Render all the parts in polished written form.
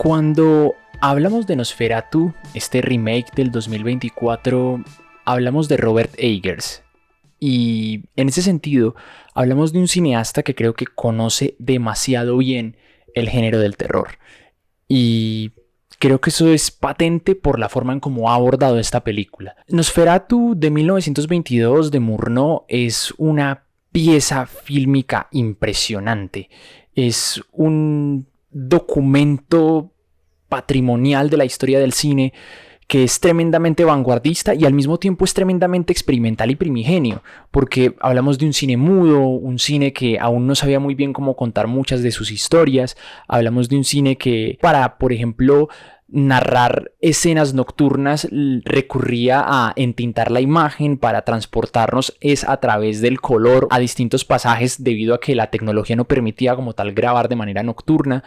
Cuando hablamos de Nosferatu, este remake del 2024, hablamos de Robert Eggers. Y en ese sentido, hablamos de un cineasta que creo que conoce demasiado bien el género del terror. Y creo que eso es patente por la forma en cómo ha abordado esta película. Nosferatu de 1922 de Murnau es una pieza fílmica impresionante. Es un documento patrimonial de la historia del cine que es tremendamente vanguardista y al mismo tiempo es tremendamente experimental y primigenio, porque hablamos de un cine mudo, un cine que aún no sabía muy bien cómo contar muchas de sus historias. Hablamos de un cine que para, por ejemplo, narrar escenas nocturnas recurría a entintar la imagen para transportarnos a través del color a distintos pasajes debido a que la tecnología no permitía como tal grabar de manera nocturna.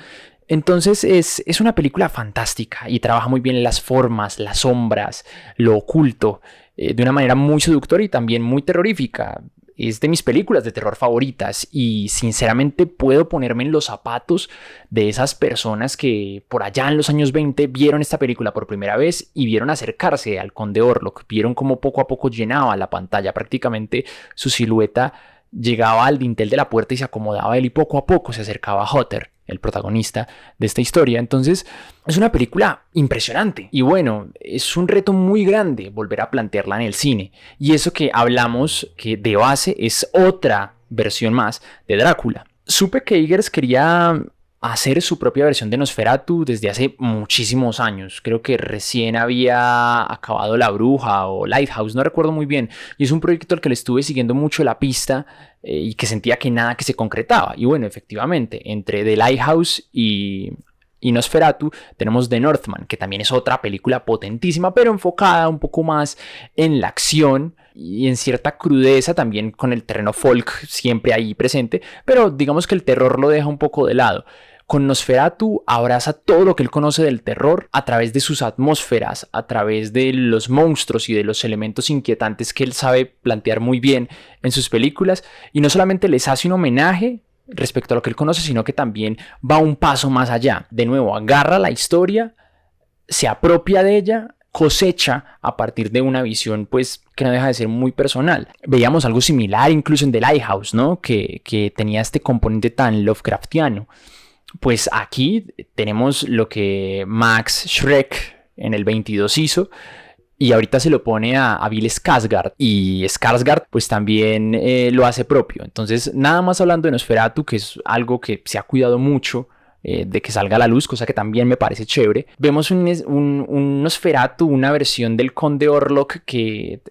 Entonces es una película fantástica y trabaja muy bien las formas, las sombras, lo oculto, de una manera muy seductora y también muy terrorífica. Es de mis películas de terror favoritas y sinceramente puedo ponerme en los zapatos de esas personas que por allá en los años 20 vieron esta película por primera vez y vieron acercarse al Conde Orlok, vieron cómo poco a poco llenaba la pantalla, prácticamente su silueta llegaba al dintel de la puerta y se acomodaba él y poco a poco se acercaba a Hutter, el protagonista de esta historia. Entonces es una película impresionante y bueno, es un reto muy grande volver a plantearla en el cine, y eso que hablamos que de base es otra versión más de Drácula. Supe que Eggers quería hacer su propia versión de Nosferatu desde hace muchísimos años. Creo que recién había acabado La Bruja o Lighthouse, no recuerdo muy bien. Y es un proyecto al que le estuve siguiendo mucho la pista y que sentía que nada que se concretaba. Y bueno, efectivamente, entre The Lighthouse y Nosferatu tenemos The Northman, que también es otra película potentísima, pero enfocada un poco más en la acción y en cierta crudeza, también con el terreno folk siempre ahí presente, pero digamos que el terror lo deja un poco de lado. Con Nosferatu abraza todo lo que él conoce del terror a través de sus atmósferas, a través de los monstruos y de los elementos inquietantes que él sabe plantear muy bien en sus películas, y no solamente les hace un homenaje respecto a lo que él conoce, sino que también va un paso más allá. De nuevo, agarra la historia, se apropia de ella, cosecha a partir de una visión pues que no deja de ser muy personal. Veíamos algo similar incluso en The Lighthouse, ¿no? Que tenía este componente tan Lovecraftiano. Pues aquí tenemos lo que Max Schreck en el 22 hizo, y ahorita se lo pone a Bill Skarsgård, y Skarsgård pues también lo hace propio. Entonces, nada más hablando de Nosferatu, que es algo que se ha cuidado mucho de que salga a la luz, cosa que también me parece chévere. Vemos un Nosferatu, una versión del Conde Orlok que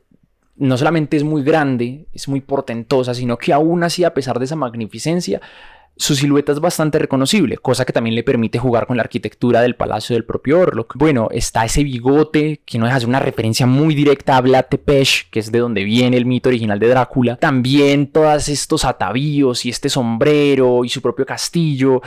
no solamente es muy grande, es muy portentosa, sino que aún así, a pesar de esa magnificencia, su silueta es bastante reconocible, cosa que también le permite jugar con la arquitectura del palacio del propio Orlok. Bueno, está ese bigote que no deja de ser una referencia muy directa a Vlad Tepes, que es de donde viene el mito original de Drácula. También todos estos atavíos y este sombrero y su propio castillo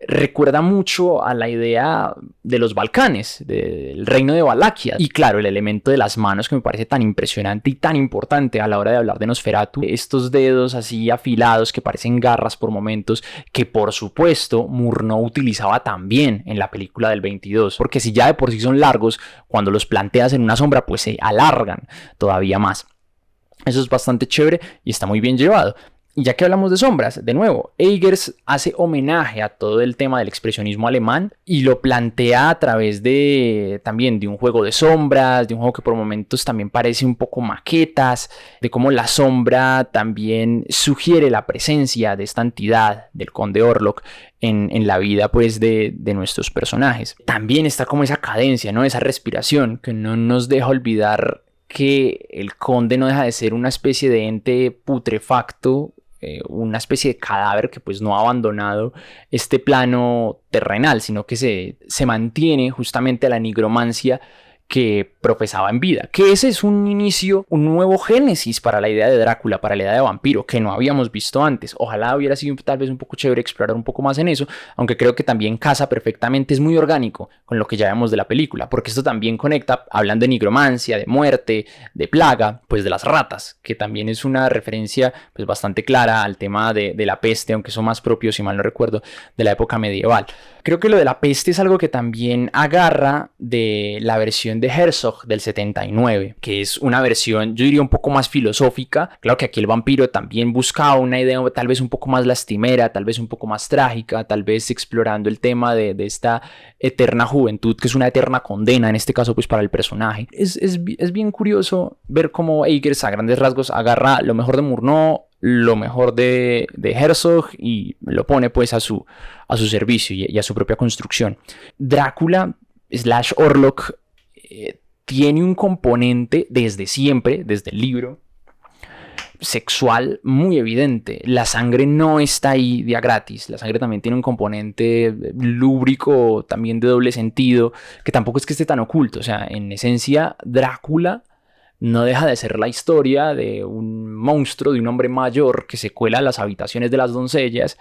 recuerda mucho a la idea de los Balcanes, del reino de Valaquia. Y claro, el elemento de las manos, que me parece tan impresionante y tan importante a la hora de hablar de Nosferatu. Estos dedos así afilados que parecen garras por momentos, que por supuesto Murnau utilizaba también en la película del 22, porque si ya de por sí son largos, cuando los planteas en una sombra pues se alargan todavía más. Eso es bastante chévere y está muy bien llevado. Y ya que hablamos de sombras, de nuevo, Eggers hace homenaje a todo el tema del expresionismo alemán y lo plantea a través también de un juego de sombras, de un juego que por momentos también parece un poco maquetas, de cómo la sombra también sugiere la presencia de esta entidad del Conde Orlok en la vida pues de nuestros personajes. También está como esa cadencia, ¿no? Esa respiración que no nos deja olvidar que el conde no deja de ser una especie de ente putrefacto, una especie de cadáver que pues no ha abandonado este plano terrenal, sino que se mantiene justamente a la nigromancia que profesaba en vida, que ese es un inicio, un nuevo génesis para la idea de Drácula, para la idea de vampiro, que no habíamos visto antes. Ojalá hubiera sido tal vez un poco chévere explorar un poco más en eso, aunque creo que también casa perfectamente, es muy orgánico con lo que ya vemos de la película, porque esto también conecta, hablan de nigromancia, de muerte, de plaga, pues de las ratas, que también es una referencia pues bastante clara al tema de la peste, aunque son más propios, si mal no recuerdo, de la época medieval. Creo que lo de la peste es algo que también agarra de la versión de Herzog del 79, que es una versión, yo diría, un poco más filosófica. Claro que aquí el vampiro también buscaba una idea tal vez un poco más lastimera, tal vez un poco más trágica, tal vez explorando el tema de esta eterna juventud, que es una eterna condena, en este caso pues para el personaje. Es bien curioso ver cómo Eggers a grandes rasgos agarra lo mejor de Murnau, lo mejor de Herzog y lo pone pues a su servicio y a su propia construcción. Drácula / Orlok tiene un componente desde siempre, desde el libro, sexual muy evidente. La sangre no está ahí de a gratis. La sangre también tiene un componente lúbrico, también de doble sentido, que tampoco es que esté tan oculto. O sea, en esencia, Drácula no deja de ser la historia de un monstruo, de un hombre mayor que se cuela a las habitaciones de las doncellas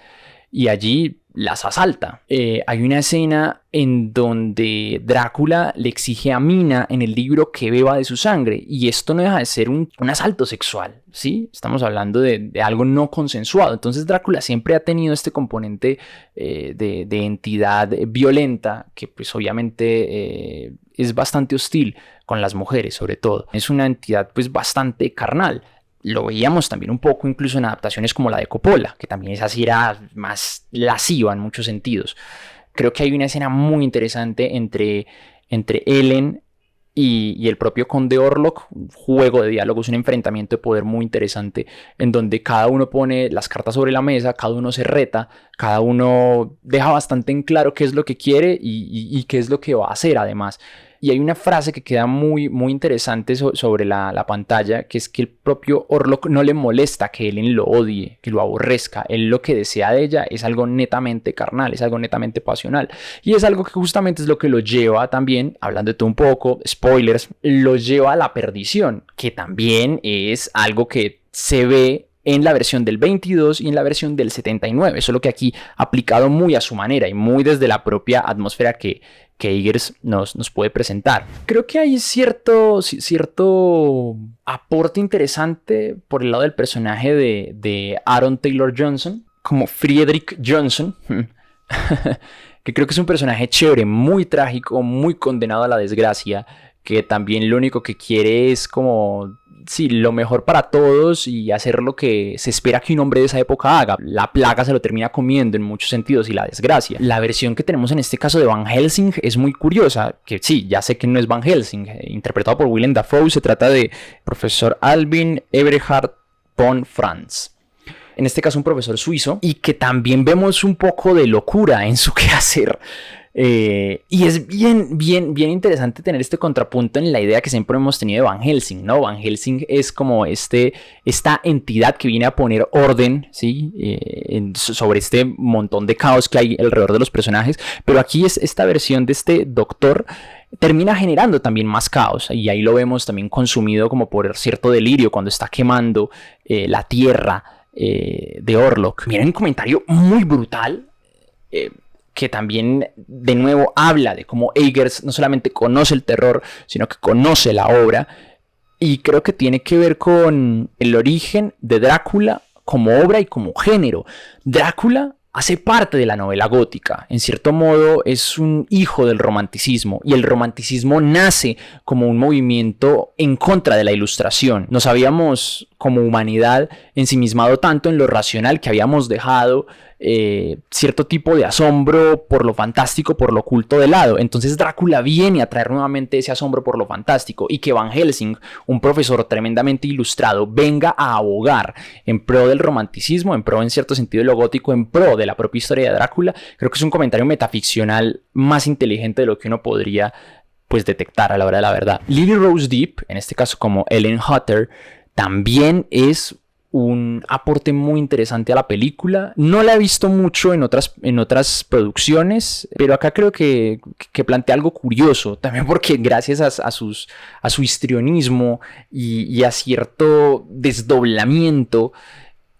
y allí las asalta. Hay una escena en donde Drácula le exige a Mina en el libro que beba de su sangre, y esto no deja de ser un asalto sexual, ¿sí? Estamos hablando de algo no consensuado. Entonces Drácula siempre ha tenido este componente de entidad violenta que pues obviamente es bastante hostil con las mujeres, sobre todo. Es una entidad pues bastante carnal. Lo veíamos también un poco incluso en adaptaciones como la de Coppola, que también esa sí era más lasciva en muchos sentidos. Creo que hay una escena muy interesante entre Ellen y el propio Conde Orlok, un juego de diálogos, un enfrentamiento de poder muy interesante, en donde cada uno pone las cartas sobre la mesa, cada uno se reta, cada uno deja bastante en claro qué es lo que quiere y qué es lo que va a hacer además. Y hay una frase que queda muy, muy interesante sobre la pantalla, que es que el propio Orlok no le molesta que Ellen lo odie, que lo aborrezca. Él lo que desea de ella es algo netamente carnal, es algo netamente pasional. Y es algo que justamente es lo que lo lleva también, hablando de todo un poco, spoilers, lo lleva a la perdición, que también es algo que se ve en la versión del 22 y en la versión del 79, solo que aquí aplicado muy a su manera y muy desde la propia atmósfera que Eggers nos puede presentar. Creo que hay cierto aporte interesante por el lado del personaje de Aaron Taylor Johnson, como Friedrich Johnson, que creo que es un personaje chévere, muy trágico, muy condenado a la desgracia, que también lo único que quiere es como sí, lo mejor para todos y hacer lo que se espera que un hombre de esa época haga. La plaga se lo termina comiendo en muchos sentidos y la desgracia. La versión que tenemos en este caso de Van Helsing es muy curiosa, que sí, ya sé que no es Van Helsing, interpretado por Willem Dafoe. Se trata de profesor Alvin Eberhard von Franz. En este caso un profesor suizo, y que también vemos un poco de locura en su quehacer. Y es bien interesante tener este contrapunto en la idea que siempre hemos tenido de Van Helsing, ¿no? Van Helsing es como esta entidad que viene a poner orden, ¿sí? Sobre este montón de caos que hay alrededor de los personajes, pero aquí es esta versión de este doctor termina generando también más caos, y ahí lo vemos también consumido como por cierto delirio cuando está quemando la tierra de Orlok. Miren un comentario muy brutal que también de nuevo habla de cómo Eggers no solamente conoce el terror, sino que conoce la obra, y creo que tiene que ver con el origen de Drácula como obra y como género. Drácula hace parte de la novela gótica, en cierto modo es un hijo del romanticismo, y el romanticismo nace como un movimiento en contra de la ilustración. Nos habíamos como humanidad ensimismado tanto en lo racional que habíamos dejado cierto tipo de asombro por lo fantástico, por lo oculto de lado. Entonces Drácula viene a traer nuevamente ese asombro por lo fantástico, y que Van Helsing, un profesor tremendamente ilustrado, venga a abogar en pro del romanticismo, en pro en cierto sentido de lo gótico, en pro de la propia historia de Drácula. Creo que es un comentario metaficcional más inteligente de lo que uno podría pues detectar a la hora de la verdad. Lily Rose Depp, en este caso como Ellen Hutter, también es un aporte muy interesante a la película. No la he visto mucho en otras producciones, pero acá creo que plantea algo curioso, también porque gracias a su histrionismo y a cierto desdoblamiento,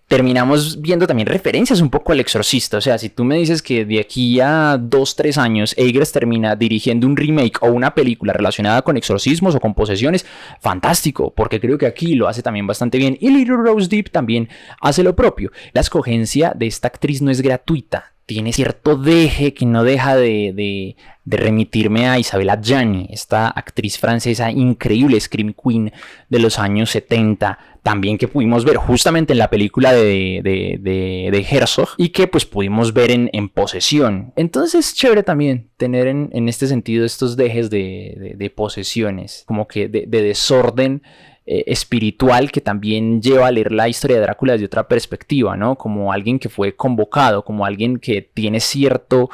terminamos viendo también referencias un poco al Exorcista. O sea, si tú me dices que de aquí a 2-3 años Eggers termina dirigiendo un remake o una película relacionada con exorcismos o con posesiones, fantástico, porque creo que aquí lo hace también bastante bien. Y Little Rose Deep también hace lo propio. La escogencia de esta actriz no es gratuita. Tiene cierto deje que no deja de remitirme a Isabelle Adjani, esta actriz francesa increíble, Scream Queen de los años 70, también que pudimos ver justamente en la película de Herzog y que pues pudimos ver en Posesión. Entonces es chévere también tener en este sentido estos dejes de posesiones, como que de desorden espiritual, que también lleva a leer la historia de Drácula desde otra perspectiva, ¿no? Como alguien que fue convocado, como alguien que tiene cierto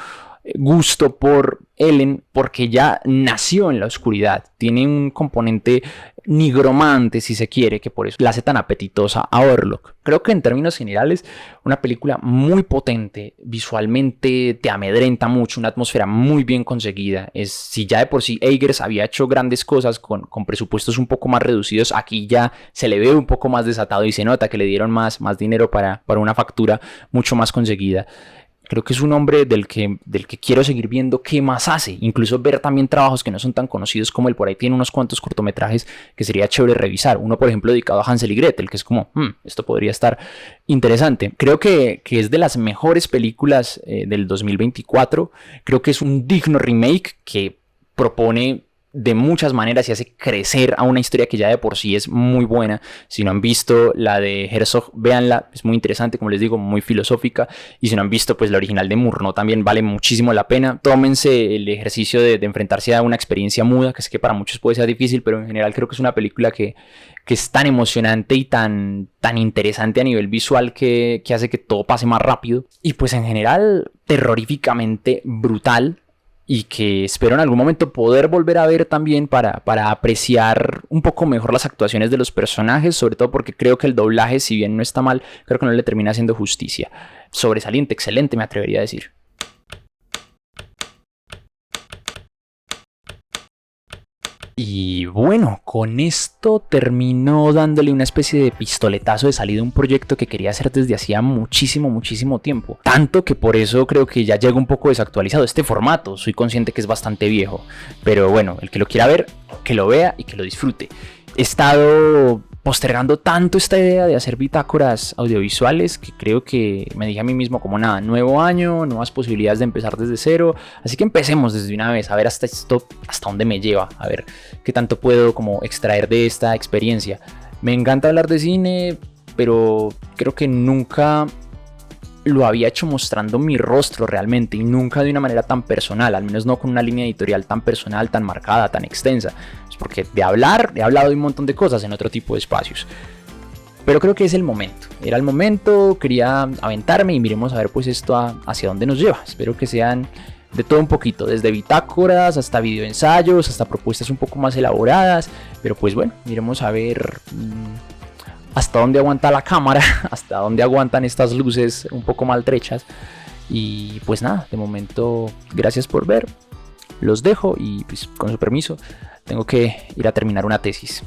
gusto por Ellen porque ya nació en la oscuridad, tiene un componente nigromante, si se quiere, que por eso la hace tan apetitosa a Orlok. Creo que en términos generales una película muy potente, visualmente te amedrenta mucho, una atmósfera muy bien conseguida. Si ya de por sí Eggers había hecho grandes cosas con presupuestos un poco más reducidos, aquí ya se le ve un poco más desatado y se nota que le dieron más dinero para una factura mucho más conseguida. Creo que es un hombre del que quiero seguir viendo qué más hace. Incluso ver también trabajos que no son tan conocidos como él. Por ahí tiene unos cuantos cortometrajes que sería chévere revisar. Uno, por ejemplo, dedicado a Hansel y Gretel, que es como, esto podría estar interesante. Creo que es de las mejores películas del 2024. Creo que es un digno remake que propone de muchas maneras y hace crecer a una historia que ya de por sí es muy buena. Si no han visto la de Herzog, véanla, es muy interesante, como les digo, muy filosófica. Y si no han visto pues la original de Murnau, también vale muchísimo la pena. Tómense el ejercicio de enfrentarse a una experiencia muda, que sé que para muchos puede ser difícil, pero en general creo que es una película que es tan emocionante y tan interesante a nivel visual que hace que todo pase más rápido. Y pues en general terroríficamente brutal, y que espero en algún momento poder volver a ver también para apreciar un poco mejor las actuaciones de los personajes, sobre todo porque creo que el doblaje, si bien no está mal, creo que no le termina haciendo justicia. Sobresaliente, excelente, me atrevería a decir. Y bueno, con esto terminó dándole una especie de pistoletazo de salida a un proyecto que quería hacer desde hacía muchísimo tiempo. Tanto que por eso creo que ya llega un poco desactualizado este formato. Soy consciente que es bastante viejo. Pero bueno, el que lo quiera ver, que lo vea y que lo disfrute. He estado postergando tanto esta idea de hacer bitácoras audiovisuales que creo que me dije a mí mismo como nada, nuevo año, nuevas posibilidades de empezar desde cero, así que empecemos desde una vez a ver hasta dónde me lleva, a ver qué tanto puedo como extraer de esta experiencia. Me encanta hablar de cine, pero creo que nunca lo había hecho mostrando mi rostro realmente y nunca de una manera tan personal, al menos no con una línea editorial tan personal, tan marcada, tan extensa. Es porque he hablado de un montón de cosas en otro tipo de espacios. Pero creo que es el momento, era el momento, quería aventarme y miremos a ver pues esto hacia dónde nos lleva. Espero que sean de todo un poquito, desde bitácoras hasta videoensayos, hasta propuestas un poco más elaboradas, pero pues bueno, miremos a ver hasta dónde aguanta la cámara, hasta dónde aguantan estas luces un poco maltrechas. Y pues nada, de momento gracias por ver, los dejo y pues con su permiso tengo que ir a terminar una tesis.